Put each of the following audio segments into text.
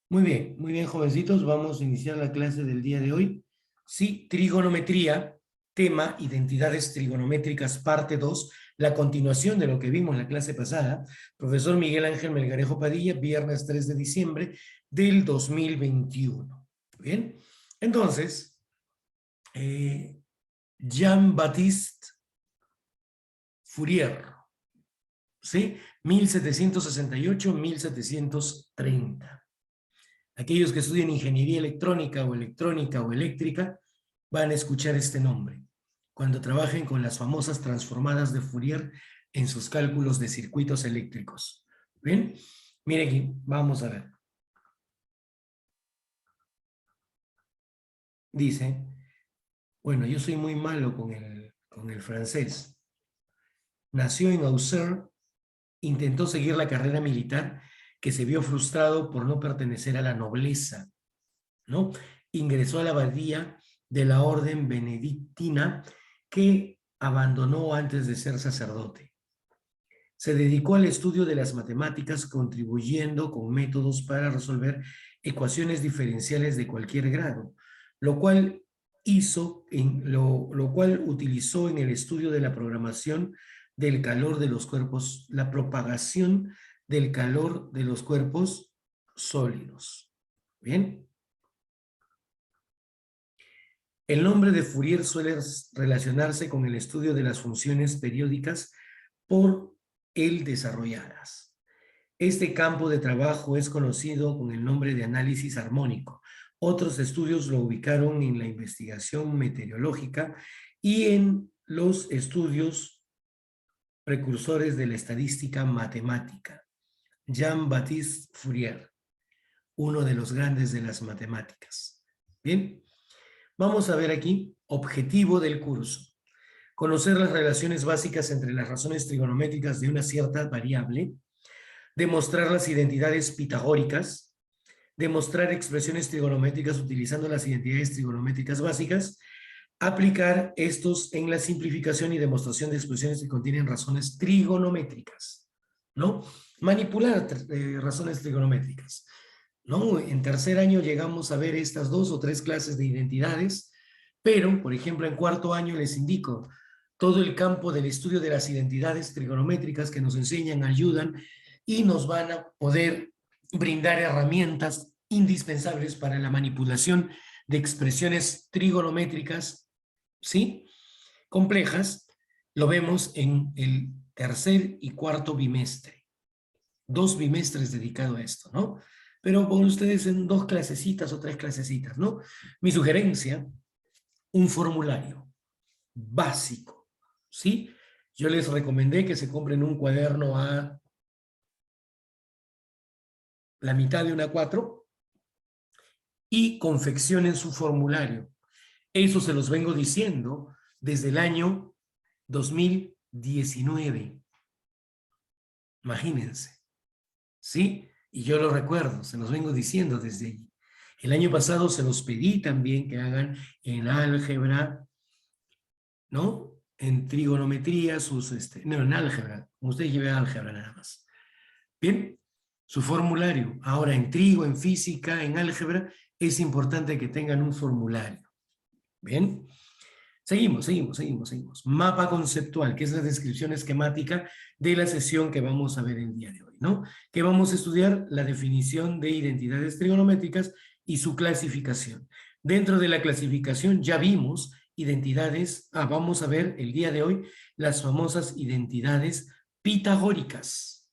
Muy bien, jovencitos, vamos a iniciar la clase del día de hoy. Sí, trigonometría, tema, identidades trigonométricas, parte 2, la continuación de lo que vimos en la clase pasada. Profesor Miguel Ángel Melgarejo Padilla, viernes 3 de diciembre del 2021. Bien, entonces, Jean-Baptiste Fourier, ¿sí? 1768-1730. Aquellos que estudian ingeniería electrónica o eléctrica van a escuchar este nombre cuando trabajen con las famosas transformadas de Fourier en sus cálculos de circuitos eléctricos. ¿Bien? Miren aquí, vamos a ver. Dice, bueno, yo soy muy malo con el francés. Nació en Auxerre, intentó seguir la carrera militar que se vio frustrado por no pertenecer a la nobleza, ¿no? Ingresó a la abadía de la orden benedictina que abandonó antes de ser sacerdote. Se dedicó al estudio de las matemáticas, contribuyendo con métodos para resolver ecuaciones diferenciales de cualquier grado, lo cual lo cual utilizó en el estudio de la programación del calor de los cuerpos, la propagación del calor de los cuerpos sólidos. ¿Bien? El nombre de Fourier suele relacionarse con el estudio de las funciones periódicas por él desarrolladas. Este campo de trabajo es conocido con el nombre de análisis armónico. Otros estudios lo ubicaron en la investigación meteorológica y en los estudios precursores de la estadística matemática. Jean-Baptiste Fourier, uno de los grandes de las matemáticas. Bien. Vamos a ver aquí, objetivo del curso. Conocer las relaciones básicas entre las razones trigonométricas de una cierta variable, demostrar las identidades pitagóricas, demostrar expresiones trigonométricas utilizando las identidades trigonométricas básicas, aplicar estos en la simplificación y demostración de expresiones que contienen razones trigonométricas, ¿no? Manipular razones trigonométricas, ¿no? En tercer año llegamos a ver estas 2 o 3 clases de identidades, pero, por ejemplo, en cuarto año les indico todo el campo del estudio de las identidades trigonométricas que nos enseñan, ayudan y nos van a poder brindar herramientas indispensables para la manipulación de expresiones trigonométricas, ¿sí? Complejas. Lo vemos en el tercer y cuarto bimestre. 2 bimestres dedicados a esto, ¿no? Pero con ustedes en 2 clasecitas o 3 clasecitas, ¿no? Mi sugerencia, un formulario básico, ¿sí? Yo les recomendé que se compren un cuaderno a la mitad de una 4 y confeccionen su formulario. Eso se los vengo diciendo desde el año 2019. Imagínense, ¿sí? Y yo lo recuerdo, se los vengo diciendo desde allí. El año pasado se los pedí también que hagan en álgebra, ¿no? En trigonometría, no, en álgebra. Usted lleve álgebra nada más. Bien, su formulario. Ahora en trigo, en física, en álgebra, es importante que tengan un formulario. Bien. Seguimos. Mapa conceptual, que es la descripción esquemática de la sesión que vamos a ver el día de hoy, ¿no? Que vamos a estudiar la definición de identidades trigonométricas y su clasificación. Dentro de la clasificación ya vimos identidades, vamos a ver el día de hoy las famosas identidades pitagóricas,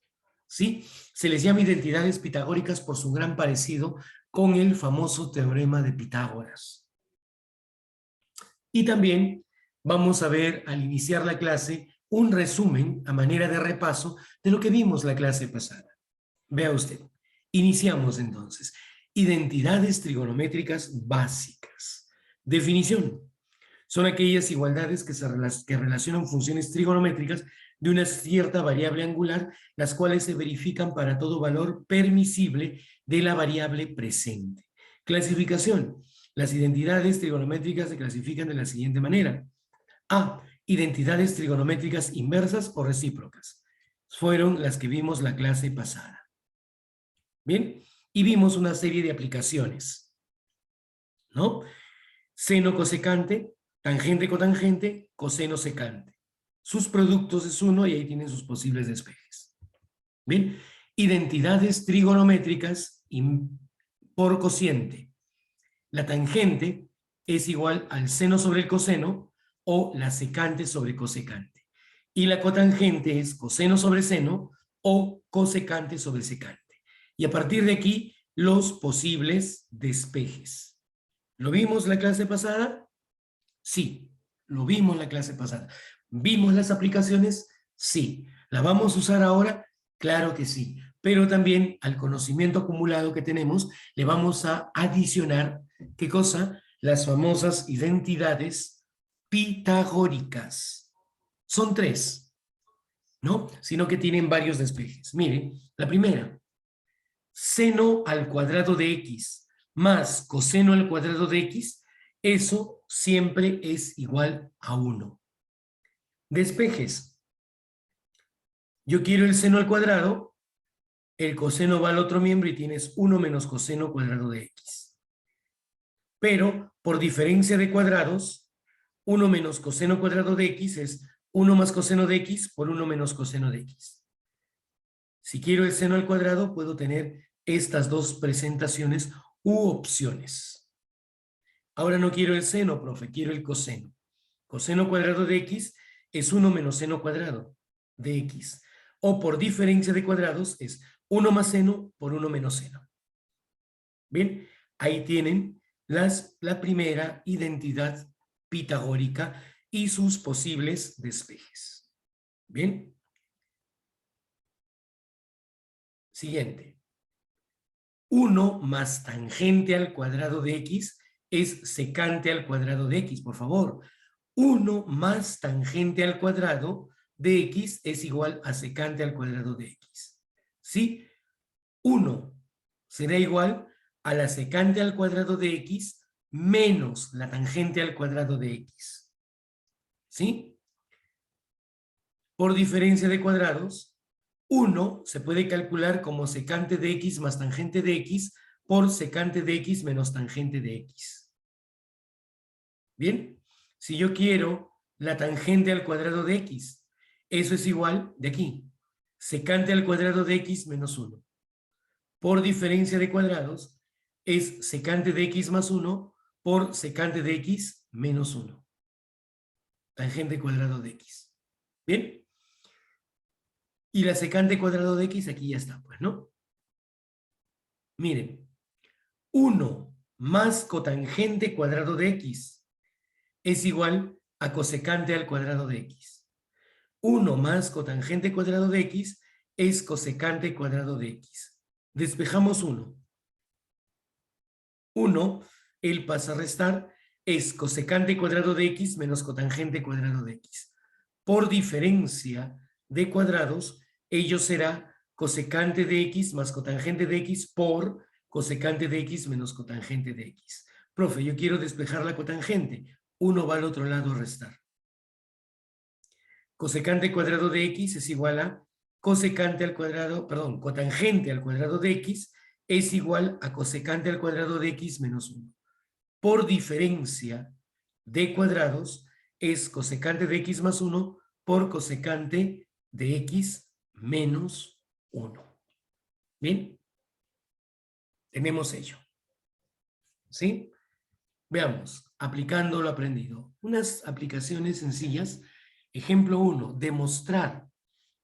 ¿sí? Se les llama identidades pitagóricas por su gran parecido con el famoso teorema de Pitágoras. Y también vamos a ver al iniciar la clase un resumen a manera de repaso de lo que vimos la clase pasada. Vea usted. Iniciamos entonces. Identidades trigonométricas básicas. Definición. Son aquellas igualdades que relacionan funciones trigonométricas de una cierta variable angular, las cuales se verifican para todo valor permisible de la variable presente. Clasificación. Las identidades trigonométricas se clasifican de la siguiente manera. A. Identidades trigonométricas inversas o recíprocas. Fueron las que vimos la clase pasada. Bien, y vimos una serie de aplicaciones, ¿no? Seno cosecante, tangente cotangente, coseno secante. Sus productos es 1 y ahí tienen sus posibles despejes. Bien, identidades trigonométricas por cociente. La tangente es igual al seno sobre el coseno o la secante sobre cosecante. Y la cotangente es coseno sobre seno o cosecante sobre secante. Y a partir de aquí, los posibles despejes. ¿Lo vimos la clase pasada? Sí, lo vimos la clase pasada. ¿Vimos las aplicaciones? Sí. ¿La vamos a usar ahora? Claro que sí. Pero también al conocimiento acumulado que tenemos le vamos a adicionar, ¿qué cosa? Las famosas identidades pitagóricas. Son 3, ¿no? Sino que tienen varios despejes. Miren, la primera, seno al cuadrado de x más coseno al cuadrado de x, eso siempre es igual a 1. Despejes. Yo quiero el seno al cuadrado, el coseno va al otro miembro y tienes 1 menos coseno cuadrado de x. Pero por diferencia de cuadrados, 1 menos coseno cuadrado de x es 1 más coseno de x por 1 menos coseno de x. Si quiero el seno al cuadrado, puedo tener estas dos presentaciones u opciones. Ahora no quiero el seno, profe, quiero el coseno. Coseno cuadrado de x es 1 menos seno cuadrado de x. O por diferencia de cuadrados es 1 más seno por 1 menos seno. Bien, ahí tienen la primera identidad pitagórica y sus posibles despejes. Bien. Siguiente. 1 más tangente al cuadrado de x es secante al cuadrado de x, por favor. 1 más tangente al cuadrado de x es igual a secante al cuadrado de x. ¿Sí? 1 será igual a la secante al cuadrado de x menos la tangente al cuadrado de x. ¿Sí? Por diferencia de cuadrados, 1 se puede calcular como secante de x más tangente de x por secante de x menos tangente de x. ¿Bien? Si yo quiero la tangente al cuadrado de x, eso es igual de aquí. Secante al cuadrado de x menos 1. Por diferencia de cuadrados, es secante de x más 1 por secante de x menos 1. Tangente cuadrado de x. ¿Bien? Y la secante cuadrado de x aquí ya está, pues, ¿no? Miren, 1 más cotangente cuadrado de x es igual a cosecante al cuadrado de x. 1 más cotangente cuadrado de x es cosecante cuadrado de x. Despejamos 1. 1, él pasa a restar, es cosecante cuadrado de x menos cotangente cuadrado de x. Por diferencia de cuadrados, ello será cosecante de x más cotangente de x por cosecante de x menos cotangente de x. Profe, yo quiero despejar la cotangente. 1 va al otro lado a restar. Cosecante cuadrado de x es igual a cosecante al cuadrado, perdón, cotangente al cuadrado de x es igual a cosecante al cuadrado de x menos 1. Por diferencia de cuadrados es cosecante de x más 1 por cosecante de x menos 1. ¿Bien? Tenemos ello. ¿Sí? Veamos, aplicando lo aprendido. Unas aplicaciones sencillas. Ejemplo 1, demostrar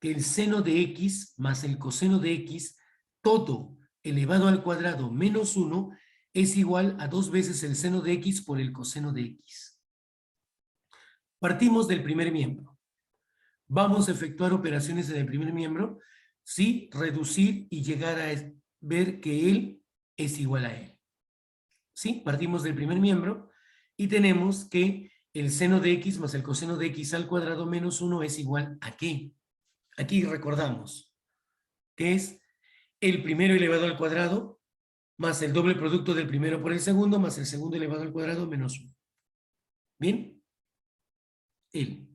que el seno de x más el coseno de x, todo elevado al cuadrado menos 1, es igual a 2 veces el seno de x por el coseno de x. Partimos del primer miembro. Vamos a efectuar operaciones en el primer miembro, sí, reducir y llegar a ver que él es igual a él. ¿Sí? Partimos del primer miembro y tenemos que el seno de x más el coseno de x al cuadrado menos 1 es igual a ¿qué? Aquí recordamos que es el primero elevado al cuadrado más el doble producto del primero por el segundo más el segundo elevado al cuadrado menos 1. ¿Bien? El.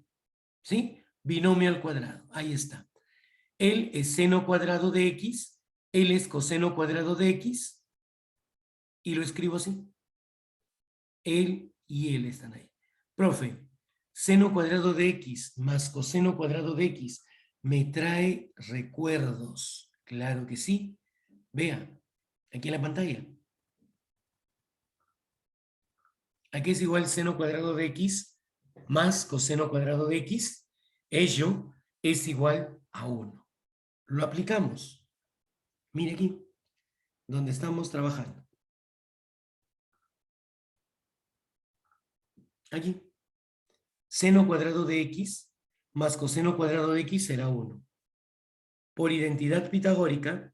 ¿Sí? Binomio al cuadrado. Ahí está. El es seno cuadrado de x L es coseno cuadrado de X, y lo escribo así. L y L están ahí. Profe, seno cuadrado de X más coseno cuadrado de X me trae recuerdos. Claro que sí. Vea, aquí en la pantalla. Aquí es igual seno cuadrado de X más coseno cuadrado de X. Ello es igual a 1. Lo aplicamos. Mire aquí, donde estamos trabajando. Aquí. Seno cuadrado de X más coseno cuadrado de X será 1. Por identidad pitagórica,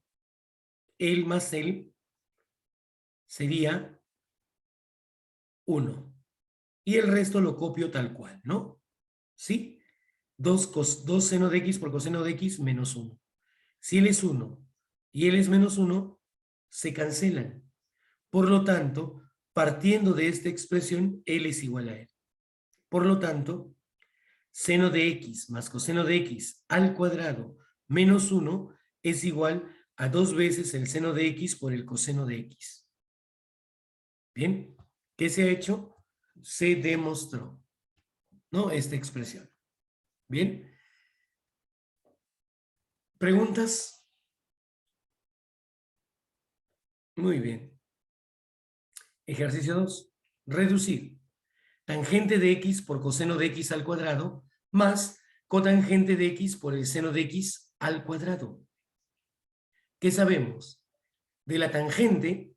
el más el sería 1. Y el resto lo copio tal cual, ¿no? ¿Sí? 2 seno de X por coseno de X menos 1. Si él es 1 y él es menos 1, se cancelan. Por lo tanto, partiendo de esta expresión, él es igual a él. Por lo tanto, seno de X más coseno de X al cuadrado menos 1 es igual a 2 veces el seno de X por el coseno de X. ¿Bien? ¿Qué se ha hecho? Se demostró, ¿no? Esta expresión. ¿Bien? ¿Preguntas? Muy bien. Ejercicio 2. Reducir tangente de X por coseno de X al cuadrado más cotangente de X por el seno de X al cuadrado. ¿Qué sabemos? De la tangente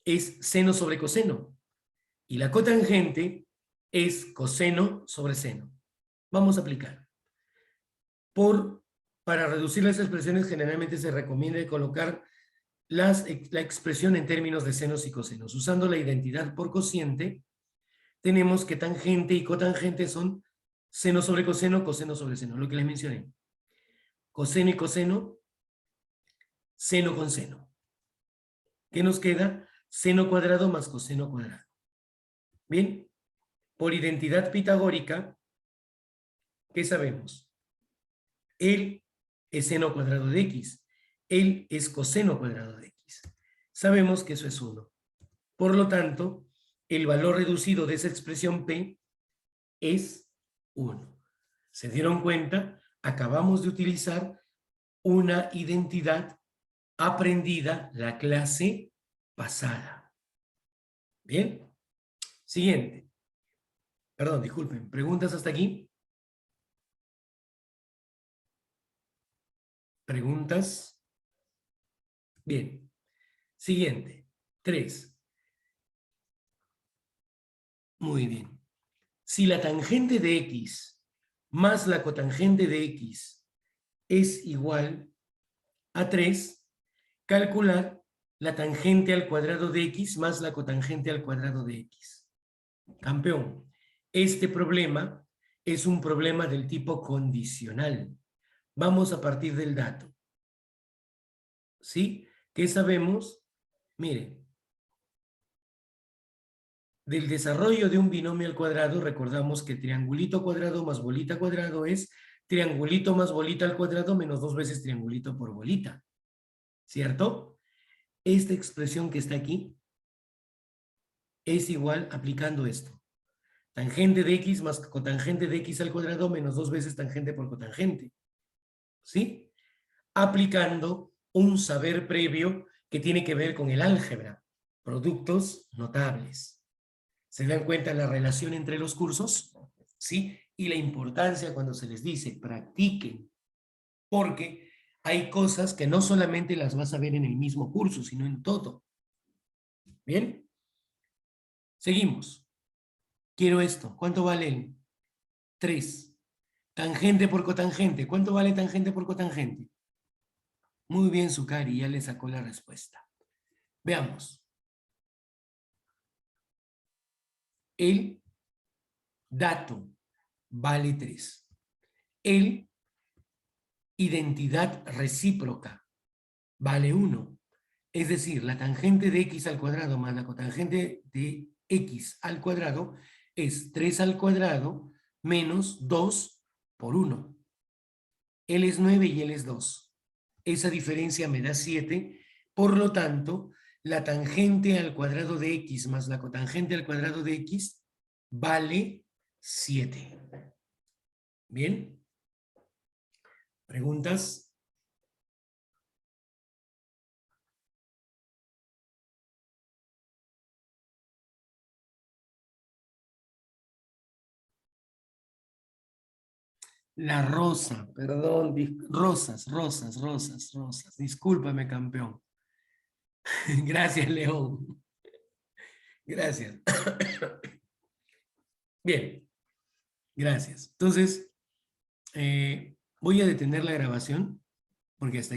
es seno sobre coseno y la cotangente es coseno sobre seno. Vamos a aplicar. Para reducir las expresiones generalmente se recomienda colocar la expresión en términos de senos y cosenos. Usando la identidad por cociente, tenemos que tangente y cotangente son seno sobre coseno, coseno sobre seno, lo que les mencioné. Coseno y coseno, seno con seno. ¿Qué nos queda? Seno cuadrado más coseno cuadrado. Bien, por identidad pitagórica, ¿qué sabemos? Él es seno cuadrado de X. Él es coseno cuadrado de X. Sabemos que eso es 1. Por lo tanto, el valor reducido de esa expresión P es 1. ¿Se dieron cuenta? Acabamos de utilizar una identidad aprendida la clase pasada. ¿Bien? Siguiente. Perdón, disculpen. ¿Preguntas hasta aquí? ¿Preguntas? Bien. Siguiente. 3. Muy bien. Si la tangente de X más la cotangente de X es igual a 3, calcular la tangente al cuadrado de X más la cotangente al cuadrado de X. Campeón, este problema es un problema del tipo condicional. Vamos a partir del dato. ¿Sí? ¿Qué sabemos? Miren, del desarrollo de un binomio al cuadrado, recordamos que triangulito cuadrado más bolita cuadrado es triangulito más bolita al cuadrado menos 2 veces triangulito por bolita. ¿Cierto? Esta expresión que está aquí es igual aplicando esto. Tangente de X más cotangente de X al cuadrado menos 2 veces tangente por cotangente. ¿Sí? Aplicando un saber previo que tiene que ver con el álgebra. Productos notables. ¿Se dan cuenta la relación entre los cursos? ¿Sí? Y la importancia cuando se les dice practiquen. Porque hay cosas que no solamente las vas a ver en el mismo curso, sino en todo. ¿Bien? Seguimos. Quiero esto. ¿Cuánto vale el 3? Tangente por cotangente. ¿Cuánto vale tangente por cotangente? Muy bien, Sukari, ya le sacó la respuesta. Veamos. El dato vale 3. El identidad recíproca vale 1. Es decir, la tangente de X al cuadrado más la cotangente de X al cuadrado es 3 al cuadrado menos 2 por 1. Él es 9 y él es 2. esa diferencia me da 7, por lo tanto, la tangente al cuadrado de x más la cotangente al cuadrado de x vale 7. ¿Bien? ¿Preguntas? La rosa, perdón, rosas. Discúlpame, campeón. Gracias, León. Gracias. Bien, gracias. Entonces, voy a detener la grabación porque hasta